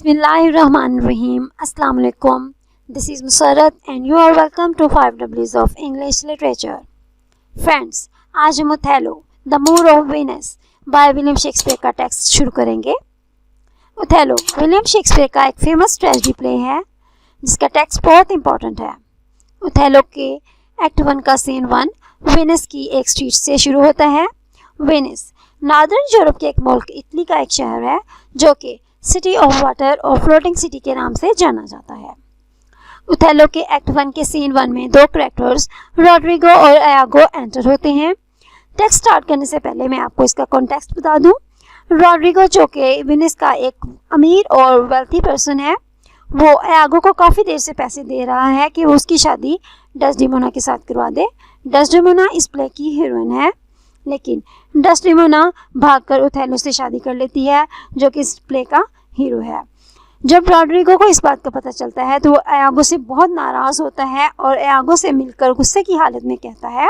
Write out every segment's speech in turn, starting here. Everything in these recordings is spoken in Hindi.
Bismillahirrahmanirrahim. Assalamu alaikum. This is Musarrat and you are welcome to 5Ws of English Literature. Friends, आज हम Othello the Moor of Venus by William Shakespeare का टेक्स्ट शुरू करेंगे। ओथेलो विलियम शेक्सपियर का एक फेमस ट्रेजेडी प्ले है जिसका टेक्स्ट बहुत इंपॉर्टेंट है। ओथेलो के एक्ट 1 का सीन 1 वीनस की एक स्ट्रीट से शुरू होता है। वीनस नॉर्दर्न यूरोप के एक मुल्क इटली का एक शहर है जो कि सिटी ऑफ वाटर और फ्लोटिंग सिटी के नाम से जाना जाता है। ओथेलो के एक्ट 1 के सीन 1 में दो कैरेक्टर्स रॉड्रिगो और इयागो एंटर होते हैं। टेक्स्ट स्टार्ट करने से पहले मैं आपको इसका कॉन्टेक्स्ट बता दूं। रॉड्रिगो जो कि वीनस का एक अमीर और वेल्थी पर्सन है, वो इयागो को काफ़ी देर से पैसे दे रहा है कि वो उसकी शादी डेस्डेमोना के साथ करवा दे। डेस्डेमोना इस प्ले की हीरोइन है, लेकिन डेस्डेमोना भागकर ओथेलो से शादी कर लेती है जो कि इस प्ले का हीरो है। जब रॉड्रिगो को इस बात का पता चलता है तो वो इयागो से बहुत नाराज़ होता है और इयागो से मिलकर गुस्से की हालत में कहता है,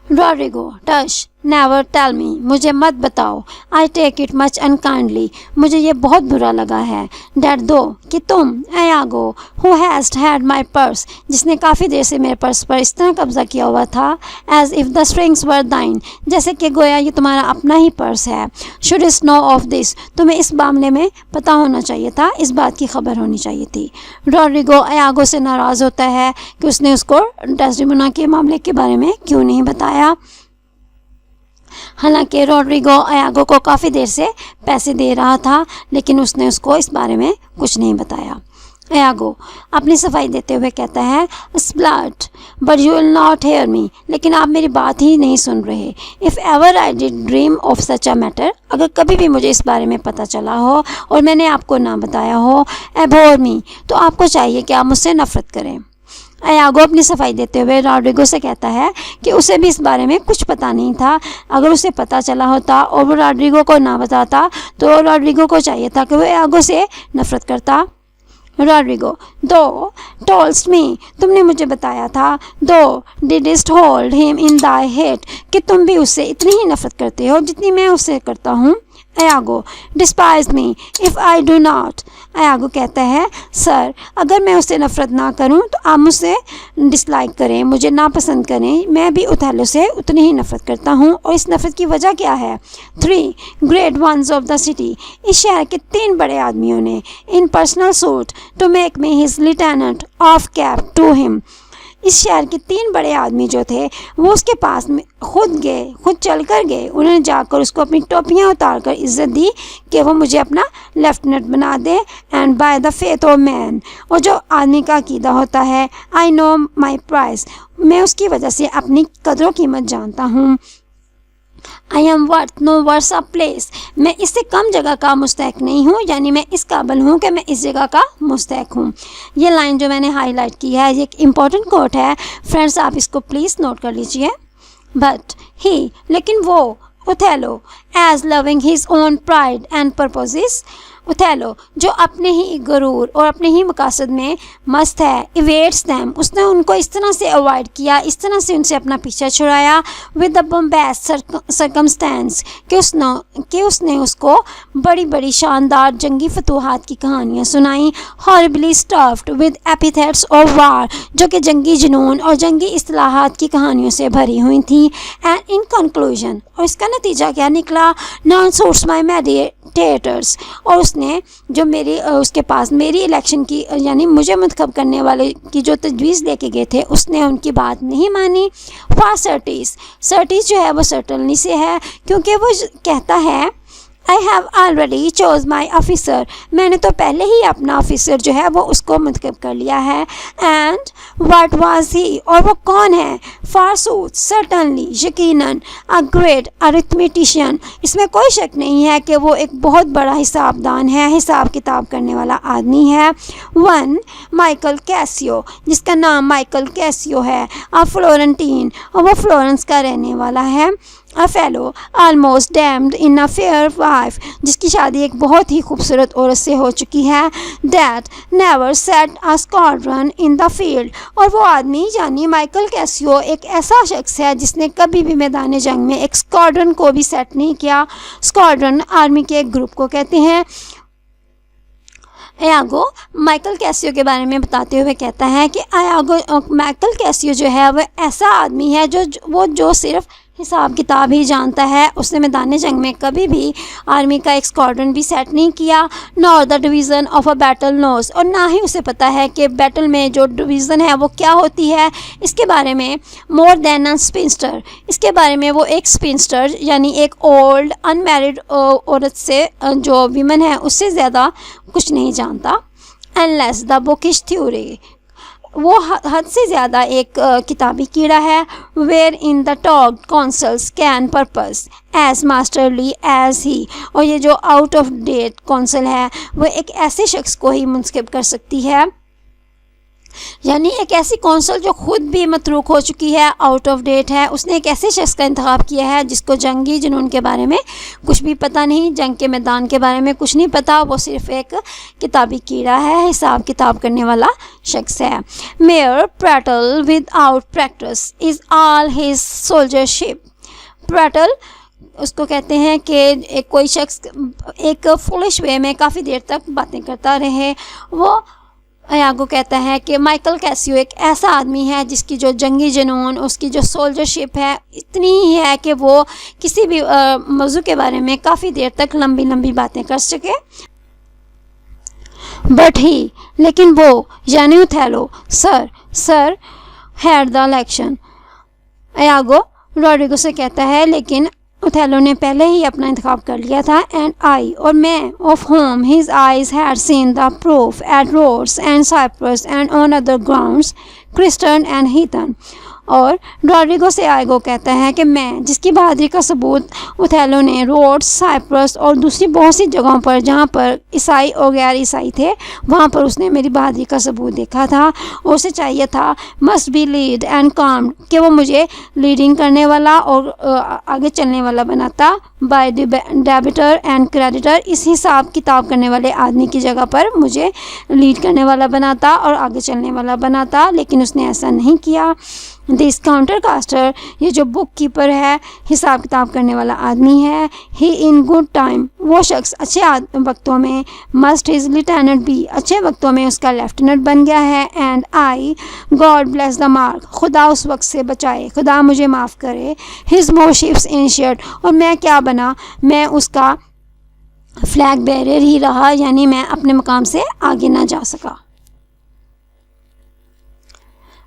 Roderigo tush never tell me, मुझे मत बताओ। I take it much unkindly, मुझे ये बहुत बुरा लगा है। डैट दो कि तुम Iago who has had my purse, जिसने काफ़ी देर से मेरे पर्स पर इस तरह कब्जा किया हुआ था, एज इफ़ द स्ट्रिंग्स वर दाइन, जैसे कि गोया ये तुम्हारा अपना ही पर्स है। शुड इस नो ऑफ दिस, तुम्हें इस मामले में पता होना चाहिए था, इस बात की खबर होनी चाहिए थी। रॉड्रिगो इयागो से नाराज़ होता है कि उसने उसको डेस्डेमोना के मामले के बारे में क्यों नहीं बताया। हालांकि रॉड्रिगो इयागो को काफ़ी देर से पैसे दे रहा था, लेकिन उसने उसको इस बारे में कुछ नहीं बताया। इयागो अपनी सफाई देते हुए कहता है, स्प्लट but you will not hear me, लेकिन आप मेरी बात ही नहीं सुन रहे। If ever I did dream of such a matter, अगर कभी भी मुझे इस बारे में पता चला हो और मैंने आपको ना बताया हो, एबोर मी, तो आपको चाहिए कि आप मुझसे नफरत करें। इयागो अपनी सफाई देते हुए रॉड्रिगो से कहता है कि उसे भी इस बारे में कुछ पता नहीं था। अगर उसे पता चला होता और वो रॉड्रिगो को ना बताता तो रॉड्रिगो को चाहिए था कि वो इयागो से नफरत करता। रॉड्रिगो दो टोल्स्ट मी, तुमने मुझे बताया था, thou didst hold him in thy hate, कि तुम भी उससे इतनी ही नफरत करते हो जितनी मैं उससे करता हूँ। Iago despise me if I do not, Iago कहता है, सर अगर मैं उससे नफ़रत ना करूं तो आप मुझसे डिसलाइक करें, मुझे नापसंद करें, मैं भी ओथेलो से उतनी ही नफ़रत करता हूं। और इस नफ़रत की वजह क्या है? 3 great ones of the city, इस शहर के 3 बड़े आदमियों ने, in personal suit to make me his lieutenant off cap to him, इस शहर के 3 बड़े आदमी जो थे वो उसके पास में खुद चल कर गए। उन्होंने जाकर उसको अपनी टोपियाँ उतार कर इज़्ज़त दी कि वो मुझे अपना लेफ्टिनेंट बना दे। And by the faith of man, और जो आदमी का अकीदा होता है, आई नो माई प्राइस, मैं उसकी वजह से अपनी कदरों कीमत जानता हूँ। I am worth no worse a place, मैं इससे कम जगह का मुस्तहक नहीं हूँ, यानी मैं इस काबिल हूँ कि मैं इस जगह का मुस्तहक हूँ। ये लाइन जो मैंने हाईलाइट की है ये एक इम्पॉर्टेंट कोट है फ्रेंड्स, आप इसको प्लीज़ नोट कर लीजिए। बट ही, लेकिन वो Othello as loving his own pride and purposes, Othello जो अपने ही गुरूर और अपने ही मकासद में मस्त है, इवेट्स दैम, उसने उनको इस तरह से अवॉइड किया, इस तरह से उनसे अपना पीछा छुड़ाया, विद द बम्बेस्ट सर्कमस्टेंस, कि उसने उसको बड़ी बड़ी शानदार जंगी फतूहात की कहानियाँ सुनाई, horribly stuffed with epithets of war, जो कि जंगी जुनून और जंगी इस्तिलाहात की कहानियों से भरी हुई थी। एंड इन कंक्लूजन, और इसका नतीजा क्या निकला, नॉन सूट्स माई मेडिटेटर्स, और उसने जो उसके पास मेरी इलेक्शन की यानी मुझे मुंतखब करने वाले की जो तजवीज़ लेके गए थे उसने उनकी बात नहीं मानी। फॉर सर्टीज जो है वो सर्टनली से है, क्योंकि वो कहता है, I have already chose my officer, मैंने तो पहले ही अपना ऑफिसर जो है वो उसको मुंतखब कर लिया है। एंड वाट वाज ही, और वो कौन है, फारसूट सर्टनली, यकीनन, अ ग्रेट अरिथमेटिशियन, इसमें कोई शक नहीं है कि वो एक बहुत बड़ा हिसाबदान है, हिसाब किताब करने वाला आदमी है। 1 माइकल कैसियो, जिसका नाम माइकल कैसियो है, अ फ्लोरेंटीन, और वो फ्लोरेंस का रहने वाला है। a fellow almost damned in a fair wife, जिसकी शादी एक बहुत ही खूबसूरत औरत से हो चुकी है, that never set a squadron in the field, और वो आदमी यानी माइकल कैसियो एक ऐसा शख्स है जिसने कभी भी मैदान जंग में एक स्क्वाड्रन को भी सेट नहीं किया। स्क्वाड्रन आर्मी के एक ग्रुप को कहते हैं। आयागो माइकल कैसियो के बारे में बताते हुए कहता है कि माइकल कैसियो जो है वह ऐसा आदमी है जो सिर्फ हिसाब किताब ही जानता है। उसने मैदान जंग में कभी भी आर्मी का एक स्क्वाड्रन भी सेट नहीं किया, nor the division of a battle knows, और ना ही उसे पता है कि बैटल में जो डिवीज़न है वो क्या होती है। इसके बारे में मोर देन अ स्पिंस्टर, इसके बारे में वो एक स्पिंस्टर यानी एक ओल्ड अनमैरिड औरत से जो वीमन है उससे ज़्यादा कुछ नहीं जानता। अनलेस द बुकिश थ्योरी, वो हद से ज़्यादा एक किताबी कीड़ा है। Wherein the talk consuls can purpose as masterly as he, और ये जो आउट ऑफ डेट कौंसल है वो एक ऐसे शख्स को ही मुंतखब कर सकती है, यानी एक ऐसी कौंसल जो खुद भी मतरूक हो चुकी है, आउट ऑफ डेट है। उसने एक ऐसे शख्स का इंतखाब किया है जिसको जंगी जुनून के बारे में कुछ भी पता नहीं, जंग के मैदान के बारे में कुछ नहीं पता, वो सिर्फ एक किताबी कीड़ा है, हिसाब किताब करने वाला शख्स है। Mere prattle without practice is all his soldiership, prattle उसको कहते हैं कि एक कोई शख्स एक फुलिश वे में काफ़ी देर तक बातें करता रहे। वो आयागो कहता है कि माइकल कैसियो एक ऐसा आदमी है जिसकी जो जंगी जुनून, उसकी जो सोल्जरशिप है इतनी ही है कि वो किसी भी मौजू के बारे में काफ़ी देर तक लंबी लंबी बातें कर सके। बट ही, लेकिन वो यानी Othello sir had the election, Iago Roderigo से कहता है लेकिन ओथेलो ने पहले ही अपना इंतखाब कर लिया था। एंड आई, और मैं, of whom his eyes had seen the proof at Rhodes and Cyprus and on other grounds Christian and heathen, और रॉड्रिगो से आएगो कहता है कि मैं, जिसकी बहादुरी का सबूत ओथेलो ने रोड्स, साइप्रस और दूसरी बहुत सी जगहों पर जहाँ पर ईसाई और गैर ईसाई थे वहाँ पर उसने मेरी बहादुरी का सबूत देखा था। और उसे चाहिए था मस्ट बी लीड एंड काम, कि वो मुझे लीडिंग करने वाला और आगे चलने वाला बनाता, बाय डेबिटर एंड क्रेडिटर, इस हिसाब किताब करने वाले आदमी की जगह पर मुझे लीड करने वाला बनाता और आगे चलने वाला बनाता, लेकिन उसने ऐसा नहीं किया। दिस काउंटर कास्टर, ये जो बुक कीपर है, हिसाब किताब करने वाला आदमी है। ही इन गुड टाइम, वो शख्स अच्छे वक्तों में, मस्ट हिज लिeutenant बी, अच्छे वक्तों में उसका लेफ्टिनेंट बन गया है। And I, God bless the mark, खुदा उस वक्त से बचाए, खुदा मुझे माफ़ करे। हिज मोशिप्स इन शर्ट, और मैं क्या बना, मैं उसका फ्लैग बैरियर ही रहा, यानी मैं अपने मकाम से आगे ना जा सका।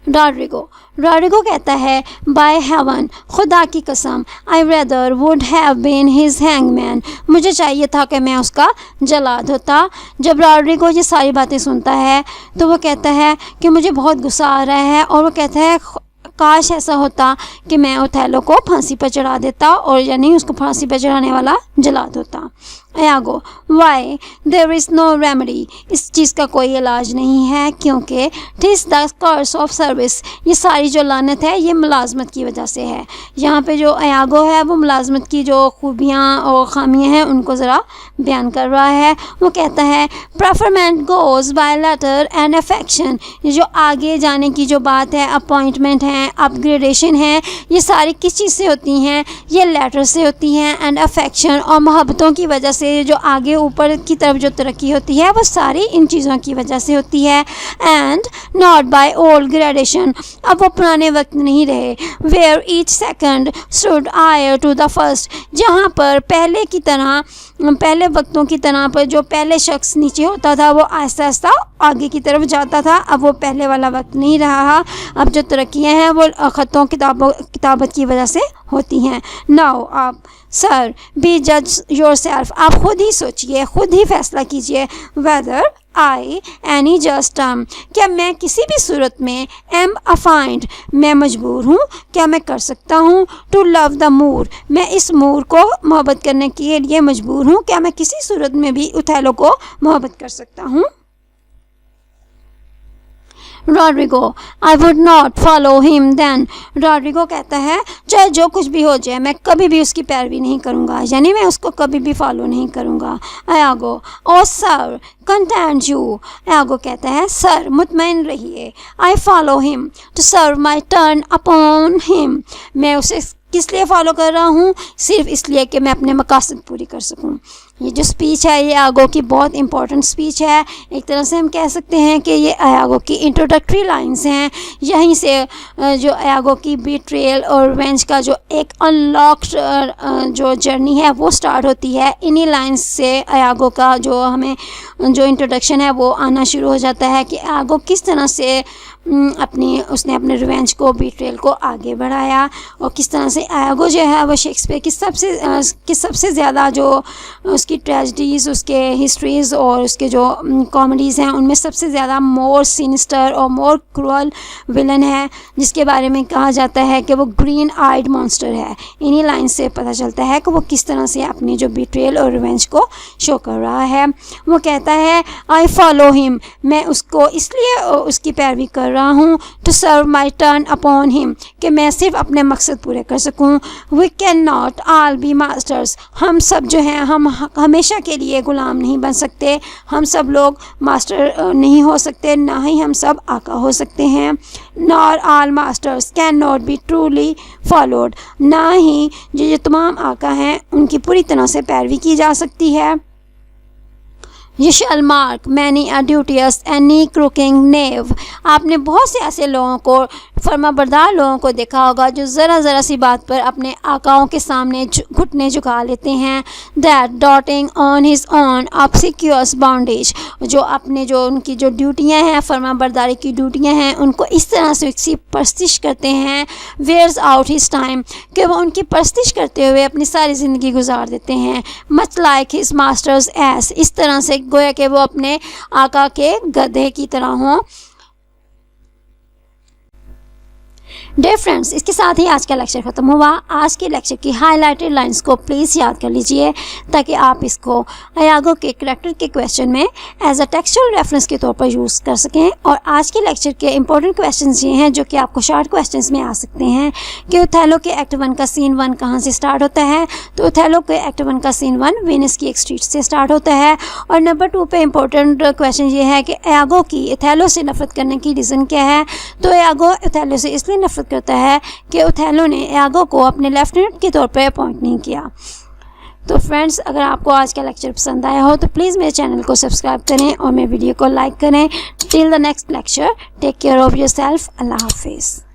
रॉड्रिगो कहता है बाय हेवन, खुदा की कसम, I rather would have been his hangman, मुझे चाहिए था कि मैं उसका जलाद होता। जब रॉड्रिगो ये सारी बातें सुनता है तो वो कहता है कि मुझे बहुत गुस्सा आ रहा है, और वो कहता है काश ऐसा होता कि मैं ओथेलो को फांसी पर चढ़ा देता, और यानी उसको फांसी पर चढ़ाने वाला जलाद होता। आयागो, Y there is no remedy, इस चीज़ का कोई इलाज नहीं है, क्योंकि TISS the curse of service, ये सारी जो लानत है ये मुलाजमत की वजह से है। यहाँ पे जो आयागो है वो मुलाजमत की जो खूबियाँ और ख़ामियाँ हैं उनको ज़रा बयान कर रहा है। वो कहता है preferment goes by letter and affection, ये जो आगे जाने की जो बात है, अपॉइंटमेंट है, अपग्रेडेशन है, ये सारी किस चीज़ से होती हैं, ये लेटर से होती हैं, एंड अफेक्शन और मोहब्बतों की वजह से जो आगे ऊपर की तरफ जो तरक्की होती है वो सारी इन चीज़ों की वजह से होती है। And not by old gradation, अब वो पुराने वक्त नहीं रहे। Where each second stood heir to the first, जहाँ पर पहले की तरह, पहले वक्तों की तरह पर जो पहले शख्स नीचे होता था वो आहिस्ता आहिस्ता आगे की तरफ जाता था, अब वो पहले वाला वक्त नहीं रहा। अब जो तरक्कियाँ हैं वो ख़तों किताबत की वजह से होती हैं। नाउ आप सर बी जज योर सेल्फ, आप खुद ही सोचिए, खुद ही फैसला कीजिए। Whether I any just term, क्या मैं किसी भी सूरत में, एम अफाइंड, मैं मजबूर हूँ, क्या मैं कर सकता हूँ, टू लव द मूर, मैं इस मूर को मोहब्बत करने के लिए मजबूर हूँ, क्या मैं किसी सूरत में भी ओथेलो को मोहब्बत कर सकता हूँ। Roderigo, I would not follow him then. Roderigo कहता है चाहे जो कुछ भी हो जाए मैं कभी भी उसकी पैरवी नहीं करूँगा, यानी मैं उसको कभी भी फॉलो नहीं करूँगा। Iago, oh sir, content you. Iago कहता है सर मुतमईन रहिए, I follow him to serve my turn upon him. मैं उसे किस लिए फॉलो कर रहा हूँ? सिर्फ इसलिए कि मैं अपने मकासद पूरी कर सकूँ। ये जो स्पीच है ये आगो की बहुत इंपॉर्टेंट स्पीच है। एक तरह से हम कह सकते हैं कि ये आगो की इंट्रोडक्टरी लाइंस हैं। यहीं से जो आगो की बिट्रेयल और रिवेंज का जो एक अनलॉक्ड जो जर्नी है वो स्टार्ट होती है। इन्हीं लाइंस से आगो का जो हमें जो इंट्रोडक्शन है वो आना शुरू हो जाता है कि आगो किस तरह से उसने अपने रिवेंज को बिट्रेयल को आगे बढ़ाया और किस तरह से आगो जो है वो शेक्सपियर की सबसे ज़्यादा जो उसकी ट्रेजेडीज़, उसके हिस्ट्रीज़ और उसके जो कॉमेडीज़ हैं उनमें सबसे ज़्यादा मोर सिनिस्टर और मोर क्रूअल विलन है, जिसके बारे में कहा जाता है कि वो ग्रीन आइड मॉन्स्टर है। इन्हीं लाइन से पता चलता है कि वो किस तरह से अपनी जो बिट्रेयल और रिवेंज को शो कर रहा है। वो कहता है आई फॉलो हिम, मैं उसको इसलिए उसकी पैरवी कर रहा हूँ, to serve my turn upon him, कि मैं सिर्फ अपने मकसद पूरे कर सकूँ। We can not all be masters, हम सब जो हैं हम हमेशा के लिए ग़ुलाम नहीं बन सकते, हम सब लोग मास्टर नहीं हो सकते, ना ही हम सब आका हो सकते हैं। Nor all masters can not be truly followed, ना ही जो तमाम आका हैं उनकी पूरी तरह से पैरवी की जा सकती है। You shall mark many a duteous any crooked knave, आपने बहुत से ऐसे लोगों को, फर्माबरदार लोगों को देखा होगा जो ज़रा सी बात पर अपने आकाओं के सामने घुटने झुका लेते हैं। That doting on his own obsequious bondage, जो अपने जो उनकी जो ड्यूटियाँ हैं, फर्माबरदारी की ड्यूटियाँ हैं, उनको इस तरह से उसकी परस्तिश करते हैं। Wears out his time, कि वो उनकी परस्तिश करते हुए अपनी सारी ज़िंदगी गुजार देते हैं। Much like his master's ass, इस तरह से गोया कि वो अपने आका के गधे की तरह हों। डियर फ्रेंड्स, इसके साथ ही आज का लेक्चर ख़त्म हुआ। आज के लेक्चर की हाईलाइटेड लाइंस को प्लीज़ याद कर लीजिए ताकि आप इसको आयागो के करैक्टर के क्वेश्चन में एज अ टेक्सचुअल रेफरेंस के तौर पर यूज़ कर सकें। और आज के लेक्चर के इंपॉर्टेंट क्वेश्चंस ये हैं जो कि आपको शॉर्ट क्वेश्चंस में आ सकते हैं कि ओथेलो के एक्ट 1 का सीन 1 कहाँ से स्टार्ट होता है। तो ओथेलो के एक्ट 1 का सीन 1 वेनिस की एक स्ट्रीट से स्टार्ट होता है। और नंबर 2 पे इंपॉर्टेंट क्वेश्चन ये है कि आयागो की ओथेलो से नफरत करने की रीज़न क्या है। तो आयागो ओथेलो से इसलिए नफरत करता है कि ओथेलो ने आयागो को अपने लेफ्टिनेंट के तौर पर अपॉइंट नहीं किया। तो फ्रेंड्स, अगर आपको आज का लेक्चर पसंद आया हो तो प्लीज़ मेरे चैनल को सब्सक्राइब करें और मेरे वीडियो को लाइक करें। Till the next lecture, take care of yourself. अल्लाह हाफिज़।